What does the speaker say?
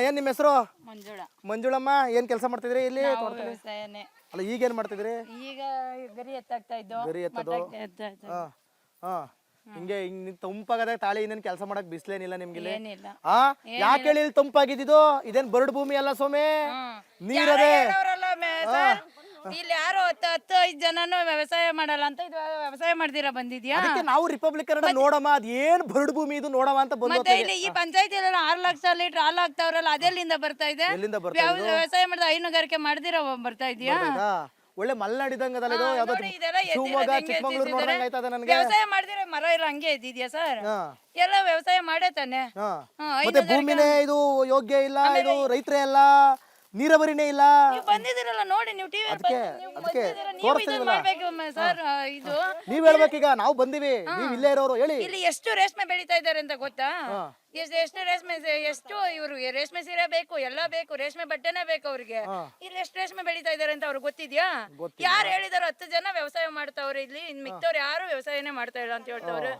ಏನ್ ನಿಮ್ಮ ಹೆಸರು? ಮಂಜುಳ. ಮಂಜುಳಮ್ಮ, ಏನ್ ಕೆಲಸ ಮಾಡ್ತಿದ್ರಿ ಇಲ್ಲಿ? ವ್ಯವಸಾಯನೇ. ಅಲ್ಲ ಈಗೇನ್ ಮಾಡ್ತಿದ್ರಿ? ಈಗ ಗರಿ ಎತ್ತಾಗ್ತಾ ಇದ್ದೋ. ಗರಿ ಎತ್ತದು. ಹಿಂಗೆ ತಂಪಾಗದ ತಾಳಿ ಇನ್ನೇನ್ ಕೆಲಸ ಮಾಡಕ್ ಬಿಸ್ಲೇನಿಲ್ಲ ನಿಮ್ಗಿಲ್ಲಿ? ಏನಿಲ್ಲ. ಯಾಕೆ ಹೇಳಿ ಇಲ್ಲಿ ತಂಪಾಗಿದ್ದು? ಇದೇನ್ ಬರಡು ಭೂಮಿ ಅಲ್ಲ ಸೋಮೆ, ನೀರದೇ. ಇಲ್ಲಿ ಯಾರು 10-5 ಜನನು ವ್ಯವಸಾಯ ಮಾಡಲ್ಲ ಅಂತ ಇದು ವ್ಯವಸಾಯ ಮಾಡ್ದಿರಾ ಬಂದಿದ್ಯಾ? ಅದಕ್ಕೆ ನಾವು ರಿಪಬ್ಲಿಕ್ ಕನ್ನಡ ನೋಡಮ್ಮ, ಅದ್ ಏನ್ ಬರಡು ಭೂಮಿ ಇದು ನೋಡಮ್ಮ ಅಂತ ಬಂದು. ಮತ್ತೆ ಇಲ್ಲಿ ಈ ಪಂಚಾಯತಿಲೆಲ್ಲ 6 ಲಕ್ಷ ಲೀಟರ್ ಹಾಲು ಹಾಕ್ತಾವ್ರಲ್ಲ, ಅದೆಲ್ಲಿಂದ ಬರ್ತಾ ಇದೆ? ಎಲ್ಲಿಂದ ಬರ್ತಾ ಇದೆ? ವ್ಯವಸಾಯ ಮಾಡಿದ ಹೈನುಗಾರಿಕೆ ಮಾಡ್ದಿರಾ ಬರ್ತಾ ಇದೆಯಾ? ಒಳ್ಳೆ ಮಲ್ನಾಡಿದಂಗ ಅದಲ್ಲ ಇದು, ಯಾವ್ದೋ ಶಿವಮೊಗ್ಗ ಚಿಕ್ಕಮಂಗ್ಳೂರ್ ನೋಡ್ದಂಗ ಆಯ್ತದ ನನ್ಗೆ. ವ್ಯವಸಾಯ ಮಾಡಿದ್ರೆ ಮರ ಎಲ್ಲ ಹಂಗೆ ಇದ್ದಿದ್ಯಾ ಸರ್? ಎಲ್ಲ ವ್ಯವಸಾಯ ಮಾಡೇ ತಾನೆ. ಮತ್ತೆ ಭೂಮಿನೇ ಇದು ಯೋಗ್ಯ ಇಲ್ಲ, ಇದು ರೈತರೇ ಅಲ್ಲ, ನೀರಾವರಿನೇ ಇಲ್ಲ. ನೀವು ಬಂದಿದ್ದೀರಲ್ಲ ನೋಡಿ, ನೀವು ಟಿವಿ ಮಾಡ್ಬೇಕು ಸರ್. ಇದು ನೀವ್ ಹೇಳ್ಬೇಕೀಗ, ನಾವು ಬಂದಿವಿ, ನೀವ್ ಇಲ್ಲೇ ಇರೋರು ಹೇಳಿ. ಇಲ್ಲಿ ಎಷ್ಟು ರೇಷ್ಮೆ ಬೆಳೀತಾ ಇದ್ದಾರೆ ಅಂತ ಗೊತ್ತಾ? ಎಷ್ಟು ರೇಷ್ಮೆ, ಎಷ್ಟು ಇವರು ರೇಷ್ಮೆ ಸೀರೆ ಬೇಕು, ಎಲ್ಲ ಬೇಕು, ರೇಷ್ಮೆ ಬಟ್ಟೆನೇ ಬೇಕು ಅವ್ರಿಗೆ. ಇಲ್ಲಿ ಎಷ್ಟು ರೇಷ್ಮೆ ಬೆಳೀತಾ ಇದಾರೆ ಅಂತ ಅವ್ರಿಗೆ ಗೊತ್ತಿದ್ಯಾ? ಯಾರು ಹೇಳಿದಾರೋ 10 ಜನ ವ್ಯವಸಾಯ ಮಾಡ್ತಾವ್ರೆ ಇಲ್ಲಿ, ಇನ್ ಮಿಕ್ತವ್ರು ಯಾರು ವ್ಯವಸಾಯನೇ ಮಾಡ್ತಾ ಇಲ್ಲ ಅಂತ ಹೇಳ್ತಾವ್ರೆ.